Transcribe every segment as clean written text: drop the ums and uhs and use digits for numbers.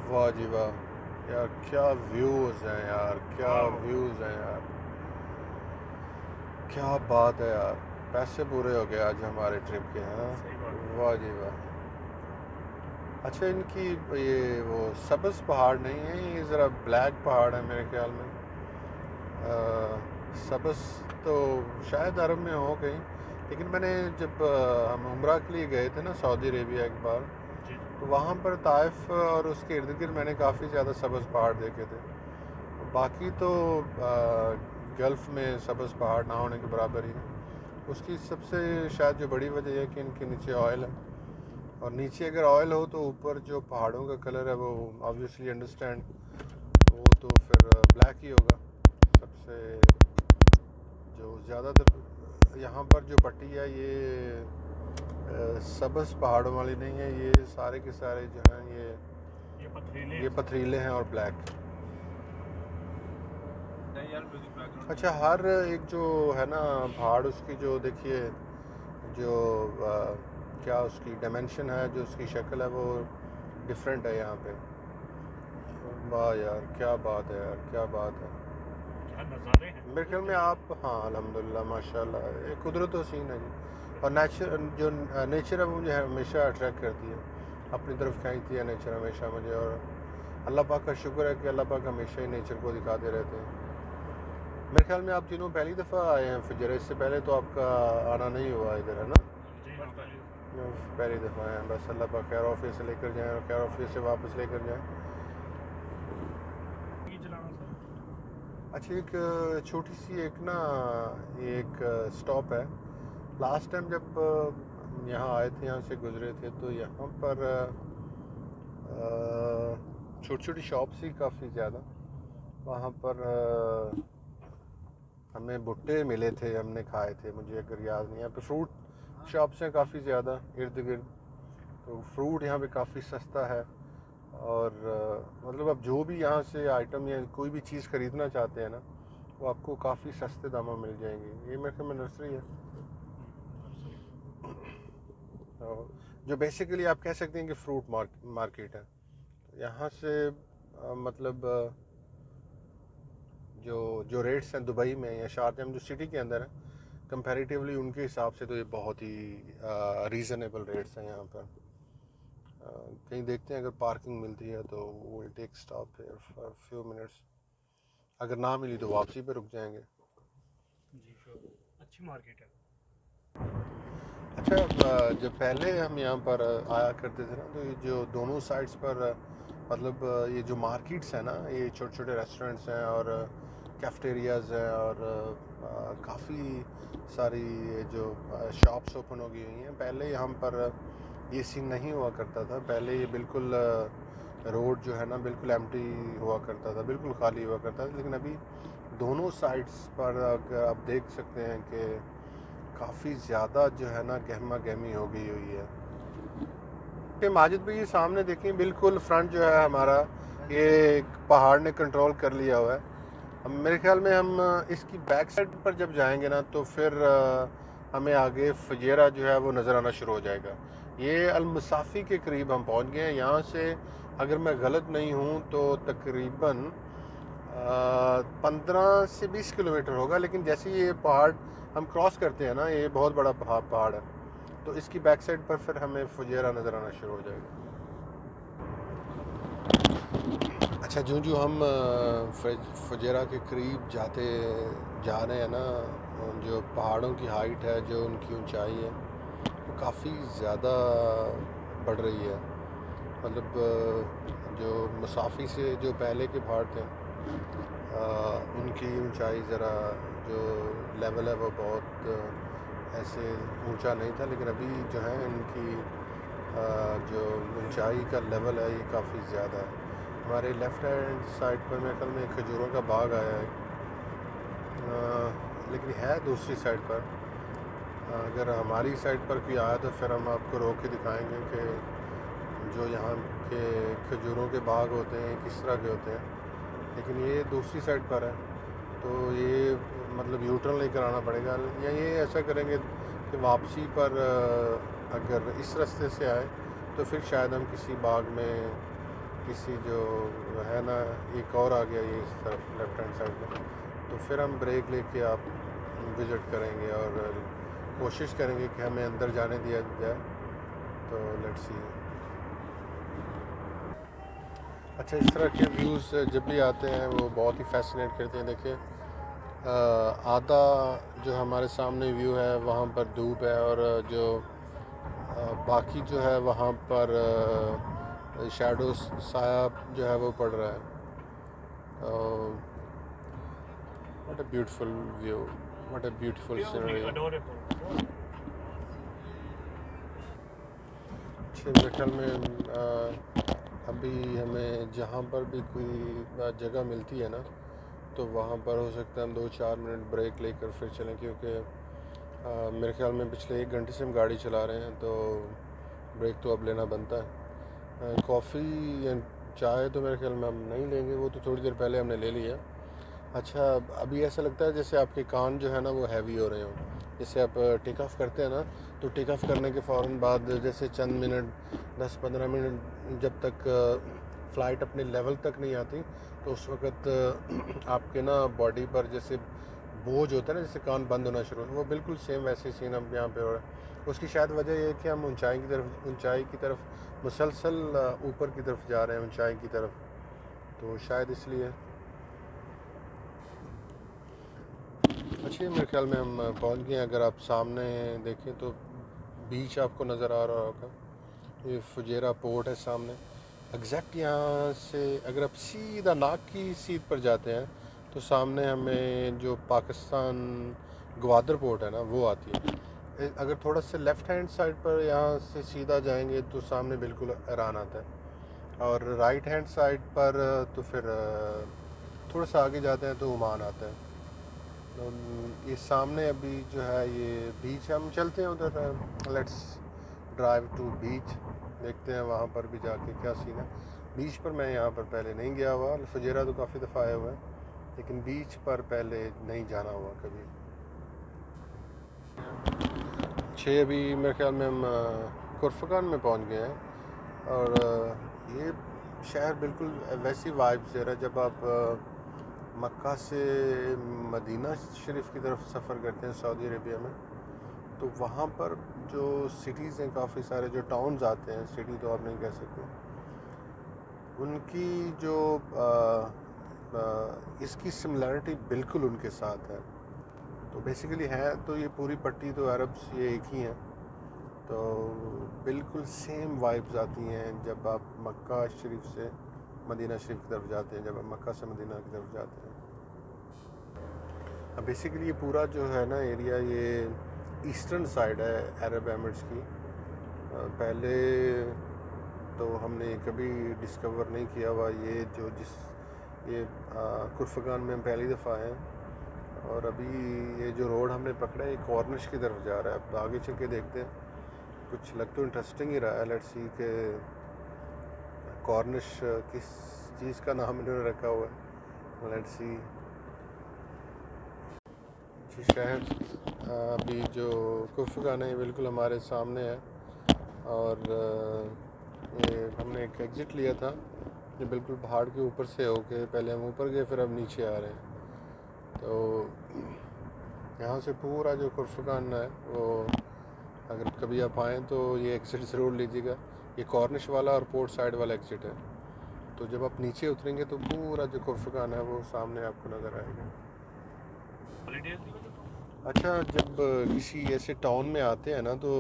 वाह जी वाह यार, क्या व्यूज़ हैं यार, क्या व्यूज़ हैं यार, क्या बात है यार। पैसे पूरे हो गए आज हमारे ट्रिप के। हाँ, वाह जी वाह। अच्छा, इनकी ये वो सब्ज़ पहाड़ नहीं है, ये ज़रा ब्लैक पहाड़ है मेरे ख्याल में। सब्ज़ तो शायद अरब में हो कहीं, लेकिन मैंने जब हम उम्रा के लिए गए थे ना सऊदी अरेबिया एक बार, तो वहाँ पर ताइफ और उसके इर्द गिर्द मैंने काफ़ी ज़्यादा सब्ज़ पहाड़ देखे थे। बाकी तो गल्फ़ में सब्ज़ पहाड़ ना होने के बराबर ही है। उसकी सबसे शायद जो बड़ी वजह है कि इनके नीचे ऑयल है, और नीचे अगर ऑयल हो तो ऊपर जो पहाड़ों का कलर है वो ऑब्वियसली अंडरस्टैंड, वो तो फिर ब्लैक ही होगा। सबसे जो ज़्यादातर यहाँ पर जो पट्टी है ये सब्ज़ पहाड़ों वाली नहीं है, ये सारे के सारे जो हैं ये पथरीले हैं और ब्लैक। अच्छा, हर एक जो है ना पहाड़, उसकी जो देखिए जो क्या उसकी डायमेंशन है, जो उसकी शक्ल है वो डिफरेंट है यहाँ पे। वाह यार, क्या बात है यार, क्या बात है, क्या नज़ारे हैं मेरे ख्याल में आप। हाँ अल्हम्दुलिल्लाह माशाल्लाह, एक कुदरत हसीन है जी। और नेचर है वो मुझे हमेशा अट्रैक्ट करती है, अपनी तरफ खींचती है नेचर हमेशा मुझे। और अल्लाह पाक का शुक्र है कि अल्लाह पाक हमेशा ही नेचर को दिखाते रहते हैं। मेरे ख्याल में आप तीनों पहली दफ़ा आए हैं फिजर, इससे पहले तो आपका आना नहीं हुआ इधर, है ना? पहली दफ़ा आए हैं। बस अल्लाह पाक खैर ऑफिस से लेकर जाएँ और खैर ऑफिस से वापस लेकर जाएँ। अच्छा, एक छोटी सी एक ना, ये एक स्टॉप है। लास्ट टाइम जब यहाँ आए थे, यहाँ से गुजरे थे, तो यहाँ पर छोटी छोटी शॉप्स ही काफ़ी ज़्यादा। वहाँ पर हमें भुट्टे मिले थे, हमने खाए थे, मुझे अगर याद नहीं। यहाँ पे फ्रूट शॉप्स हैं काफ़ी ज़्यादा इर्द गिर्द, तो फ्रूट यहाँ पे काफ़ी सस्ता है। और मतलब अब जो भी यहाँ से आइटम या कोई भी चीज़ ख़रीदना चाहते हैं ना, वो आपको काफ़ी सस्ते दामों में मिल जाएंगी। ये मेरे ख्याल में नर्सरी है, और जो बेसिकली आप कह सकते हैं कि फ्रूट मार्केट है। तो यहाँ से मतलब जो जो रेट्स हैं दुबई में या शारजा में, जो सिटी के अंदर है, कंपैरेटिवली उनके हिसाब से तो ये बहुत ही रीज़नेबल रेट्स हैं यहाँ पर। कहीं देखते हैं अगर पार्किंग मिलती है तो will take stop here for few minutes. अगर ना मिली तो वापसी पे रुक जाएंगे। जी श्योर, अच्छी मार्केट है। अच्छा, जब पहले हम यहाँ पर आया करते थे ना, तो ये जो दोनों साइड्स पर मतलब ये जो मार्केट्स हैं ना, ये छोटे छोटे रेस्टोरेंट्स हैं और कैफ़ेटेरियाज़ हैं, और काफ़ी सारी ये जो शॉप्स ओपन हो गई हुई हैं। पहले यहाँ पर ये सीन नहीं हुआ करता था। पहले ये बिल्कुल रोड जो है ना बिल्कुल एम्प्टी हुआ करता था, बिल्कुल खाली हुआ करता था। लेकिन अभी दोनों साइड्स पर अगर आप देख सकते हैं कि काफ़ी ज़्यादा जो है ना गहमा गहमी हो गई हुई है। कि माजिद भाई, ये सामने देखें, बिल्कुल फ्रंट जो है हमारा, ये एक पहाड़ ने कंट्रोल कर लिया हुआ है। अब मेरे ख्याल में हम इसकी बैक साइड पर जब जाएंगे ना, तो फिर हमें आगे फजेरा जो है वो नज़र आना शुरू हो जाएगा। ये अलमसाफ़ी के करीब हम पहुंच गए हैं। यहाँ से अगर मैं गलत नहीं हूँ तो तकरीबन 15 से 20 किलोमीटर होगा। लेकिन जैसे ये पहाड़ हम क्रॉस करते हैं ना, ये बहुत बड़ा पहाड़ है, तो इसकी बैक साइड पर फिर हमें फुजेरा नज़र आना शुरू हो जाएगा। अच्छा, जो हम फुजेरा के करीब जा रहे हैं ना, जो पहाड़ों की हाइट है, जो उनकी ऊंचाई है, वो काफ़ी ज़्यादा बढ़ रही है। मतलब जो मुसाफ़ी से जो पहले के पहाड़ थे, उनकी ऊंचाई ज़रा जो लेवल है वो बहुत ऐसे ऊंचा नहीं था। लेकिन अभी जो है इनकी जो ऊंचाई का लेवल है ये काफ़ी ज़्यादा है। हमारे लेफ़्ट हैंड साइड पर मेरे ख्याल में खजूरों का बाग आया है, लेकिन है दूसरी साइड पर। अगर हमारी साइड पर कोई आया तो फिर हम आपको रोक के दिखाएंगे कि जो यहाँ के खजूरों के बाग होते हैं किस तरह के होते हैं। लेकिन ये दूसरी साइड पर है, तो ये मतलब यू टर्न लेकर आना पड़ेगा, या ये ऐसा करेंगे कि वापसी पर अगर इस रास्ते से आए तो फिर शायद हम किसी बाग में किसी जो है ना, एक और आ गया ये इस तरफ लेफ्ट हैंड साइड में, तो फिर हम ब्रेक लेके आप विज़िट करेंगे और कोशिश करेंगे कि हमें अंदर जाने दिया जाए। तो लेट्स सी। अच्छा, इस तरह के व्यूज़ जब भी आते हैं वो बहुत ही फैसिनेट करते हैं। देखिए, आधा जो हमारे सामने व्यू है वहाँ पर धूप है, और जो बाकी जो है वहाँ पर शैडो साया जो है वो पड़ रहा है। What a beautiful view, what a beautiful scenery. अच्छे, मेरे ख्याल में अभी हमें जहाँ पर भी कोई जगह मिलती है ना, तो वहाँ पर हो सकता है हम 2-4 मिनट ब्रेक लेकर फिर चलें, क्योंकि मेरे ख्याल में पिछले 1 घंटे से हम गाड़ी चला रहे हैं, तो ब्रेक तो अब लेना बनता है। कॉफ़ी या चाय तो मेरे ख्याल में हम नहीं लेंगे, वो तो थोड़ी देर पहले हमने ले लिया। अच्छा, अभी ऐसा लगता है जैसे आपके कान जो है ना वो हैवी हो रहे हों। जैसे आप टेक ऑफ करते हैं ना, तो टेक ऑफ करने के फ़ौरन बाद जैसे चंद मिनट, 10-15 मिनट जब तक फ़्लाइट अपने लेवल तक नहीं आती, तो उस वक़्त आपके ना बॉडी पर जैसे बोझ होता है ना, जैसे कान बंद होना शुरू, वो बिल्कुल सेम वैसे सीन अब यहाँ पे हो रहा है। उसकी शायद वजह ये है कि हम ऊंचाई की तरफ मुसलसल ऊपर की तरफ जा रहे हैं, ऊंचाई की तरफ, तो शायद इसलिए। अच्छा, मेरे ख्याल में हम पहुंच गए हैं। अगर आप सामने देखें तो बीच आपको नज़र आ रहा होगा, ये फुजेरा पोर्ट है सामने। एग्जैक्ट यहाँ से अगर आप सीधा नाक की सीध पर जाते हैं, तो सामने हमें जो पाकिस्तान ग्वादर पोर्ट है ना वो आती है। अगर थोड़ा सा लेफ़्ट हैंड साइड पर यहाँ से सीधा जाएंगे तो सामने बिल्कुल ईरान आता है, और राइट हैंड साइड पर तो फिर थोड़ा सा आगे जाते हैं तो ओमान आता है। ये सामने अभी जो है ये बीच, हम चलते हैं उधर। लेट्स ड्राइव टू बीच, देखते हैं वहाँ पर भी जाके क्या सीन है। बीच पर मैं यहाँ पर पहले नहीं गया हुआ, फुजेरा तो काफ़ी दफ़ा आया हुआ है, लेकिन बीच पर पहले नहीं जाना हुआ कभी। अभी मेरे ख्याल में हम कुर्फ़गान में पहुँच गए हैं, और ये शहर बिल्कुल वैसी वाइब्स दे रहा है। जब आप मक्का से मदीना शरीफ की तरफ सफ़र करते हैं सऊदी अरेबिया में, तो वहाँ पर जो सिटीज़ हैं, काफ़ी सारे जो टाउन्स आते हैं, सिटी तो आप नहीं कह सकते, उनकी जो इसकी सिमिलैरिटी बिल्कुल उनके साथ है। तो बेसिकली है तो ये पूरी पट्टी तो अरब्स ये एक ही हैं, तो बिल्कुल सेम वाइब्स आती हैं जब आप मक्का शरीफ से मदीना शरीफ की तरफ जाते हैं, जब आप मक्का से मदीना की तरफ जाते हैं। अब बेसिकली ये पूरा जो है ना एरिया, ये ईस्टर्न साइड है अरब एमिरेट्स की। पहले तो हमने कभी डिस्कवर नहीं किया हुआ ये जो ये कुर्फ़गान में हम पहली दफ़ा हैं, और अभी ये जो रोड हमने पकड़ा है ये कॉर्निश की तरफ जा रहा है। अब आगे चल के देखते हैं, कुछ लग तो इंटरेस्टिंग ही रहा है। लेट्स सी के कॉर्निश किस चीज़ का नाम इन्होंने रखा हुआ है। Let's see. शहर अभी जो कुर्फ़गान है ये बिल्कुल हमारे सामने है, और ये हमने एक एग्ज़िट लिया था, ये बिल्कुल पहाड़ के ऊपर से होके पहले हम ऊपर गए, फिर अब नीचे आ रहे हैं। तो यहाँ से पूरा जो कुर्फ़गान है वो, अगर कभी आप आएँ तो ये एग्ज़िट ज़रूर लीजिएगा। ये कॉर्निश वाला और पोर्ट साइड वाला एग्ज़िट है, तो जब आप नीचे उतरेंगे तो पूरा जो कुर्फ़गान है वो सामने आपको नज़र आएगा। अच्छा, जब किसी ऐसे टाउन में आते हैं ना, तो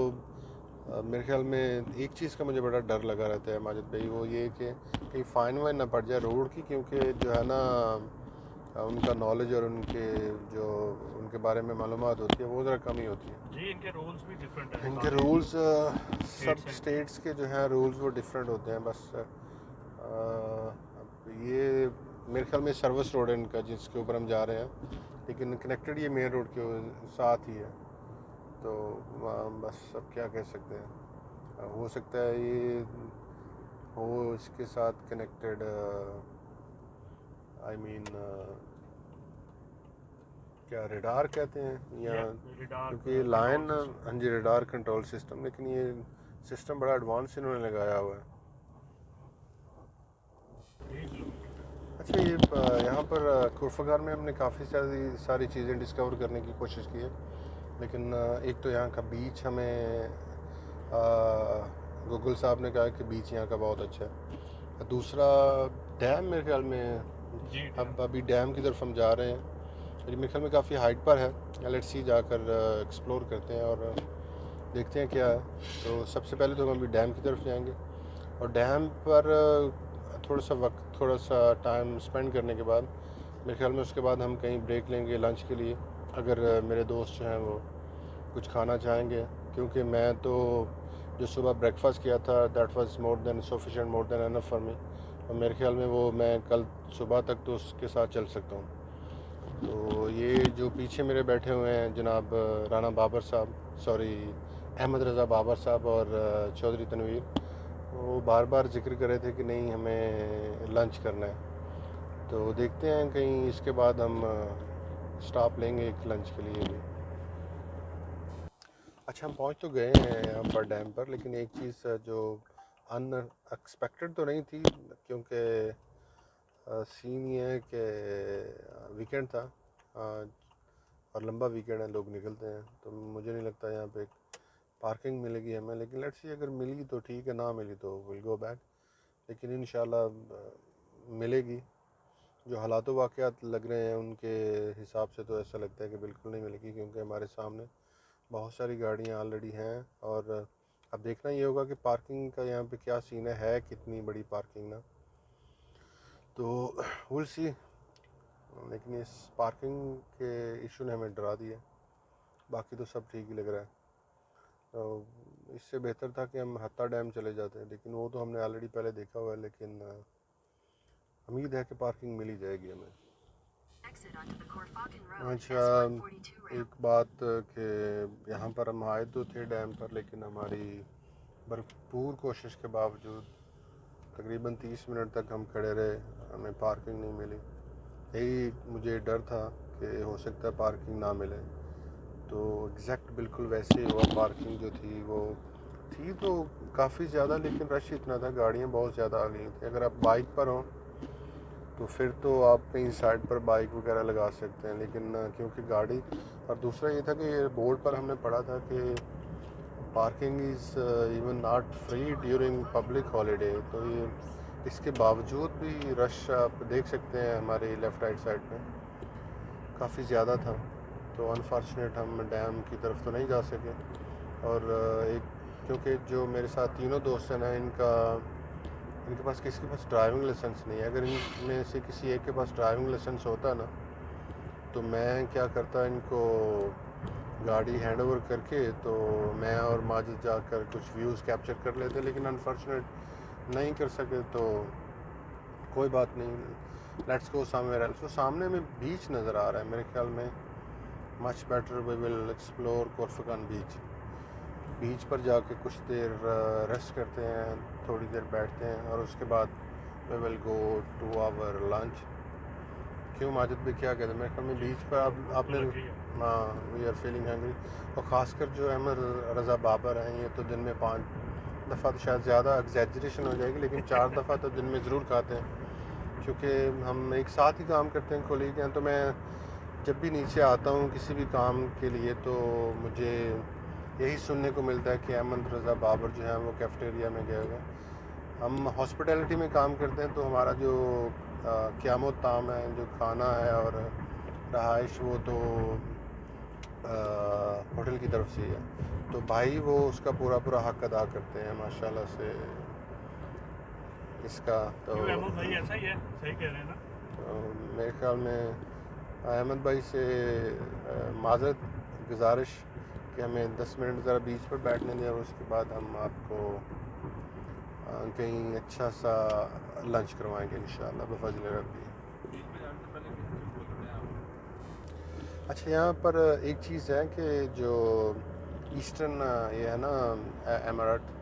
मेरे ख्याल में एक चीज़ का मुझे बड़ा डर लगा रहता है माजिद भाई, वो ये कि कहीं फ़ाइन वाइन ना पड़ जाए रोड की, क्योंकि जो है ना उनका नॉलेज और उनके बारे में मालूमात होती है वो ज़रा कम ही होती है जी। इनके रूल्स भी डिफरेंट हैं, इनके रूल्स सब स्टेट्स के जो हैं रूल्स वो डिफरेंट होते हैं। बस अब ये मेरे ख्याल में सर्विस रोड है इनका जिसके ऊपर हम जा रहे हैं, लेकिन कनेक्टेड ये मेन रोड के साथ ही है, तो बस अब क्या कह सकते हैं। हो सकता है ये हो इसके साथ कनेक्टेड, आई मीन क्या रेडार कहते हैं या, क्योंकि ये लाइन, हाँ जी, रेडार कंट्रोल सिस्टम, लेकिन ये सिस्टम बड़ा एडवांस इन्होंने लगाया हुआ है। अच्छा ये यहाँ पर कोर्फगार में हमने काफ़ी सारी चीज़ें डिस्कवर करने की कोशिश की है, लेकिन एक तो यहाँ का बीच हमें गूगल साहब ने कहा कि बीच यहाँ का बहुत अच्छा है। दूसरा डैम मेरे ख्याल में, जी अब डैम। अभी डैम की तरफ हम जा रहे हैं, लेकिन मेरे ख्याल में काफ़ी हाइट पर है। लेट्स सी जाकर एक्सप्लोर करते हैं और देखते हैं क्या है। तो सबसे पहले तो हम अभी डैम की तरफ जाएंगे और डैम पर थोड़ा सा टाइम स्पेंड करने के बाद मेरे ख्याल में उसके बाद हम कहीं ब्रेक लेंगे लंच के लिए, अगर मेरे दोस्त जो हैं वो कुछ खाना चाहेंगे, क्योंकि मैं तो जो सुबह ब्रेकफास्ट किया था that was more than sufficient, more than enough for me, और मेरे ख्याल में वो मैं कल सुबह तक तो उसके साथ चल सकता हूँ। तो ये जो पीछे मेरे बैठे हुए हैं जनाब राना बाबर साहब, सॉरी अहमद रज़ा बाबर साहब और चौधरी तनवीर, वो बार बार जिक्र कर रहे थे कि नहीं हमें लंच करना है। तो देखते हैं कहीं इसके बाद हम स्टॉप लेंगे एक लंच के लिए भी। अच्छा हम पहुंच तो गए हैं यहाँ पर डैम पर, लेकिन एक चीज़ जो अनएक्सपेक्टेड तो नहीं थी, क्योंकि सीन ये है कि वीकेंड था आज और लंबा वीकेंड है, लोग निकलते हैं, तो मुझे नहीं लगता यहाँ पे पार्किंग मिलेगी हमें, लेकिन लेट्स सी अगर मिली तो ठीक है, ना मिली तो विल गो बैक, लेकिन इंशाल्लाह मिलेगी। जो हालात वाक़यात लग रहे हैं उनके हिसाब से तो ऐसा लगता है कि बिल्कुल नहीं मिलेगी, क्योंकि हमारे सामने बहुत सारी गाड़ियाँ ऑलरेडी हैं और अब देखना ये होगा कि पार्किंग का यहाँ पे क्या सीन है कितनी बड़ी पार्किंग ना, तो विल सी। लेकिन इस पार्किंग के इशू ने हमें डरा दिया, बाकी तो सब ठीक ही लग रहा है। तो इससे बेहतर था कि हम हत्ता डैम चले जाते हैं, लेकिन वो तो हमने ऑलरेडी पहले देखा हुआ है, लेकिन उम्मीद है कि पार्किंग मिल ही जाएगी हमें। अच्छा एक बात कि यहाँ पर हम आए तो थे डैम पर, लेकिन हमारी भरपूर कोशिश के बावजूद तकरीबन 30 मिनट तक हम खड़े रहे, हमें पार्किंग नहीं मिली। यही मुझे डर था कि हो सकता है पार्किंग ना मिले, तो एग्जैक्ट बिल्कुल वैसे ही हुआ। पार्किंग जो थी वो थी तो काफ़ी ज़्यादा, लेकिन रश इतना था, गाड़ियाँ बहुत ज़्यादा आ गई थी। अगर आप बाइक पर हों तो फिर तो आप कहीं साइड पर बाइक वगैरह लगा सकते हैं, लेकिन क्योंकि गाड़ी, और दूसरा ये था कि बोर्ड पर हमने पढ़ा था कि parking is even not free during public holiday, तो ये इसके बावजूद भी रश आप देख सकते हैं हमारे लेफ़्ट राइट साइड में काफ़ी ज़्यादा था। तो अनफॉर्चुनेट हम डैम की तरफ तो नहीं जा सके। और एक क्योंकि जो मेरे साथ तीनों दोस्त हैं ना, इनके पास किसी के पास ड्राइविंग लाइसेंस नहीं है। अगर इनमें से किसी एक के पास ड्राइविंग लाइसेंस होता ना, तो मैं क्या करता, इनको गाड़ी हैंड ओवर करके तो मैं और माजिद जाकर कुछ व्यूज़ कैप्चर कर लेते, लेकिन अनफॉर्चुनेट नहीं कर सके। तो कोई बात नहीं, लेट्स गो समवेयर एल्स। तो सामने में बीच नज़र आ रहा है मेरे ख्याल में, much better we will explore कोर्फगान बीच। बीच पर जाके कुछ देर रेस्ट करते हैं, थोड़ी देर बैठते हैं और उसके बाद we will go to our lunch. क्यों माजिद भी क्या कहते हैं, मेरे ख्याल में बीच पर आपने, हाँ वी आर फीलिंग हंग्री। और ख़ासकर जो अहमद रज़ा बाबर हैं, ये तो दिन में 5 दफ़ा, तो शायद ज़्यादा एग्जैजरेशन हो जाएगी, लेकिन 4 दफ़ा तो दिन में ज़रूर खाते हैं, क्योंकि हम एक साथ ही काम करते हैं, कोलीग हैं। तो मैं जब भी नीचे आता हूँ किसी भी काम के लिए, तो मुझे यही सुनने को मिलता है कि अहमद रज़ा बाबर जो है वो कैफ़ेटेरिया में गए हुए हैं। हम हॉस्पिटैलिटी में काम करते हैं, तो हमारा जो क़यामत ताम है, जो खाना है और रहाइश, वो तो होटल की तरफ से ही है। तो भाई वो उसका पूरा पूरा हक अदा करते हैं माशाल्लाह से इसका। तो क्यों अहमद भाई ऐसा ही है, सही कह रहे हैं ना। मेरे ख्याल में अहमद भाई से माज़रत गुजारिश कि हमें 10 मिनट ज़रा बीच पर बैठने दें, और उसके बाद हम आपको कहीं अच्छा सा लंच करवाएंगे इंशाल्लाह बफज़ल रब्बी। अच्छा यहाँ पर एक चीज़ है कि जो ईस्टर्न ये है ना एमरात,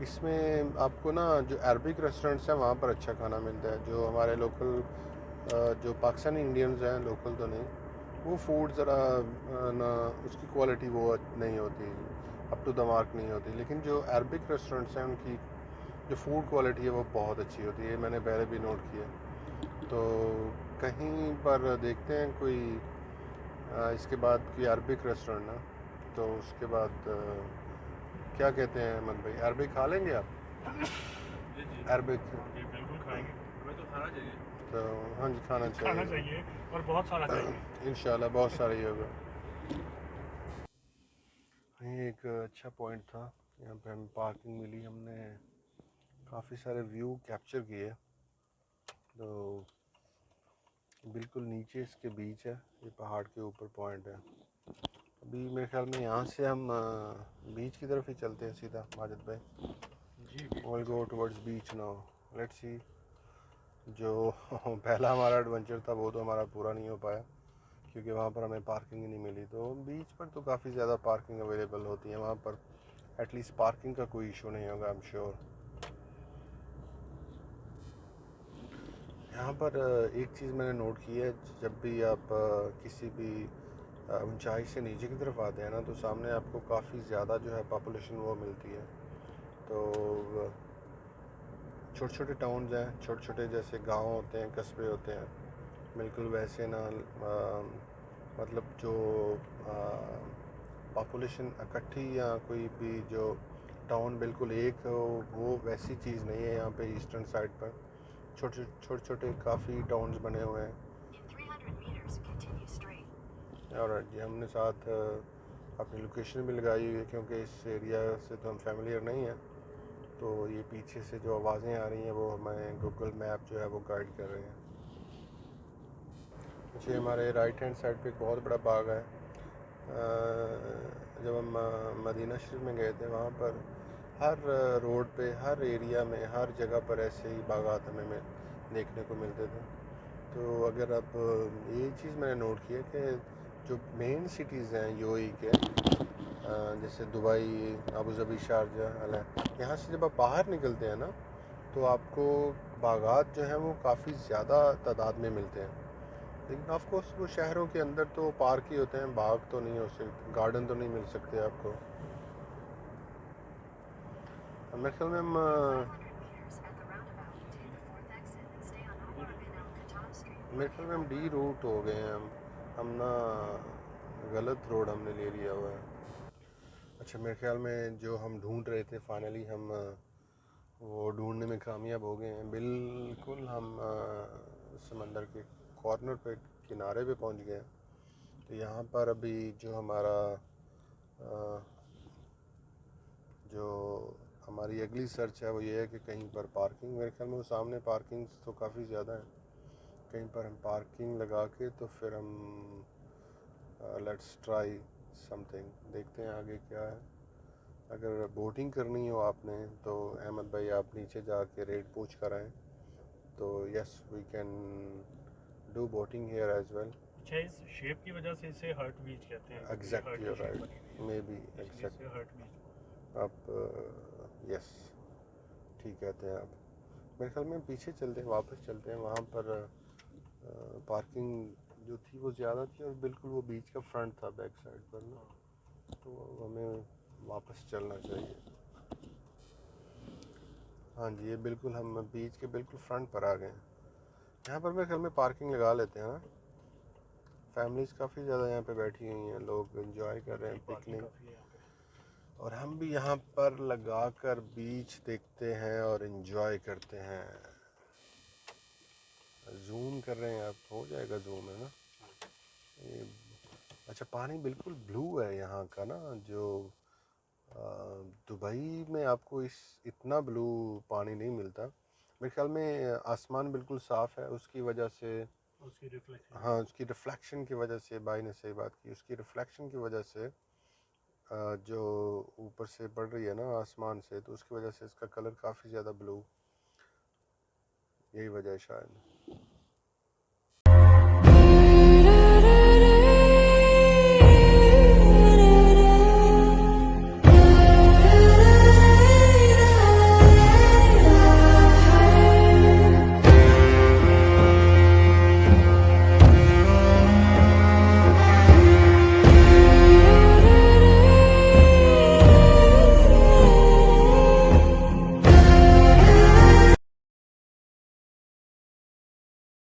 इसमें आपको ना जो अरबिक रेस्टोरेंट्स हैं वहाँ पर अच्छा खाना मिलता है। जो हमारे लोकल जो पाकिस्तानी इंडियंस हैं, लोकल तो नहीं, वो फूड ज़रा ना उसकी क्वालिटी वो नहीं होती, अप टू द मार्क नहीं होती। लेकिन जो अरबिक रेस्टोरेंट्स हैं उनकी जो फूड क्वालिटी है वो बहुत अच्छी होती है, मैंने पहले भी नोट किया। तो कहीं पर देखते हैं कोई इसके बाद कोई अरबिक रेस्टोरेंट ना, तो उसके बाद क्या कहते हैं अहमद भाई, अरबिक खा लेंगे आप? जी जी अरबिक जी बिल्कुल खाएंगे। हमें तो खाना चाहिए। तो हाँ जी, खाना खाना चाहिए चाहिए और बहुत सारा चाहिए। इंशाल्लाह बहुत सारा ही होगा। ये एक अच्छा पॉइंट था, यहाँ पे हमें पार्किंग मिली, हमने काफ़ी सारे व्यू कैप्चर किए। तो बिल्कुल नीचे इसके बीच है, ये पहाड़ के ऊपर पॉइंट है। अभी मेरे ख्याल में यहाँ से हम बीच की तरफ ही चलते हैं सीधा माजिद भाई। जी will go towards beach now, let's see. जो पहला हमारा एडवेंचर था वो तो हमारा पूरा नहीं हो पाया, क्योंकि वहाँ पर हमें पार्किंग ही नहीं मिली। तो बीच पर तो काफ़ी ज़्यादा पार्किंग अवेलेबल होती है, वहाँ पर एटलीस्ट पार्किंग का कोई इशू नहीं होगा, आई एम श्योर। यहाँ पर एक चीज़ मैंने नोट की है, जब भी आप किसी भी ऊंचाई से नीचे की तरफ आते हैं ना, तो सामने आपको काफ़ी ज़्यादा जो है पॉपुलेशन वो मिलती है। तो छोटे छोटे टाउन्स हैं, छोटे छोटे जैसे गांव होते हैं, कस्बे होते हैं, बिल्कुल वैसे ना मतलब जो पॉपुलेशन इकट्ठी या कोई भी जो टाउन बिल्कुल एक हो, वो वैसी चीज़ नहीं है यहाँ पे ईस्टर्न साइड पर। छोटे छोटे छोटे काफ़ी टाउन्स बने हुए हैं। और जी हमने साथ अपनी लोकेशन भी लगाई हुई है, क्योंकि इस एरिया से तो हम फैमिलियर नहीं हैं। तो ये पीछे से जो आवाज़ें आ रही हैं वो हमें गूगल मैप जो है वो गाइड कर रहे हैं। पीछे हमारे राइट हैंड साइड पे एक बहुत बड़ा बाग है। जब हम मदीना शरीफ में गए थे, वहाँ पर हर रोड पे, हर एरिया में, हर जगह पर ऐसे ही बागात हमें देखने को मिलते थे। तो अगर अब ये चीज़ मैंने नोट की है कि जो मेन सिटीज़ हैं यूएई के, जैसे दुबई, अबू धाबी, शारजा, यहाँ से जब आप बाहर निकलते हैं ना, तो आपको बागात जो हैं वो काफ़ी ज़्यादा तादाद में मिलते हैं। लेकिन ऑफकोर्स वो शहरों के अंदर तो पार्क ही होते हैं, बाग तो नहीं हो सकते, गार्डन तो नहीं मिल सकते आपको। मेरे ख्याल में हम मेरे ख्याल में हम डी रूट हो गए हैं, हम ना गलत रोड हमने ले लिया हुआ है। अच्छा, मेरे ख्याल में जो हम ढूंढ रहे थे फाइनली हम वो ढूंढने में कामयाब हो गए हैं। बिल्कुल हम समंदर के कॉर्नर पे, किनारे पे पहुंच गए हैं। तो यहाँ पर अभी जो हमारा जो हमारी अगली सर्च है वो ये है कि कहीं पर पार्किंग, मेरे ख्याल में वो सामने पार्किंग तो काफ़ी ज़्यादा है, कहीं पर हम पार्किंग लगा के तो फिर हम लेट्स ट्राई समथिंग, देखते हैं आगे क्या है। अगर बोटिंग करनी हो आपने तो अहमद भाई आप नीचे जाके रेट पूछ कर आएँ, तो yes we can do boating here as well. अच्छा, इस शेप की वजह से इसे हर्ट बीच कहते हैं, क्योंकि ये एग्जैक्टली हर्ट की शेप राइट, बनी हुई है, मे बी इसलिए एग्जैक्ट। इसे हर्ट बीच। आप यस ठीक कहते हैं आप। मेरे ख्याल में पीछे चलते हैं, वापस चलते हैं, वहाँ पर पार्किंग जो थी वो ज़्यादा थी और बिल्कुल वो बीच का फ्रंट था बैक साइड पर ना, तो हमें वापस चलना चाहिए। हाँ जी, ये बिल्कुल हम बीच के बिल्कुल फ्रंट पर आ गए हैं। यहाँ पर मेरे ख्याल में पार्किंग लगा लेते हैं ना, फैमिलीज़ काफ़ी ज़्यादा यहाँ पे बैठी हुई हैं, लोग एंजॉय कर रहे हैं पार्किंग पिकनिक। काफ़ी है यहाँ पे। और हम भी यहाँ पर लगा कर बीच देखते हैं और एंजॉय करते हैं। जूम कर रहे हैं आप, हो जाएगा जूम है ना ये। अच्छा, पानी बिल्कुल ब्लू है यहाँ का ना, जो दुबई में आपको इस इतना ब्लू पानी नहीं मिलता। मेरे ख्याल में आसमान बिल्कुल साफ़ है, उसकी वजह से, उसकी रिफ्लेक्शन। हाँ उसकी रिफ्लेक्शन की वजह से, भाई ने सही बात की, उसकी रिफ्लेक्शन की वजह से जो ऊपर से पड़ रही है ना आसमान से, तो उसकी वजह से इसका कलर काफ़ी ज़्यादा ब्लू, यही वजह है शायद।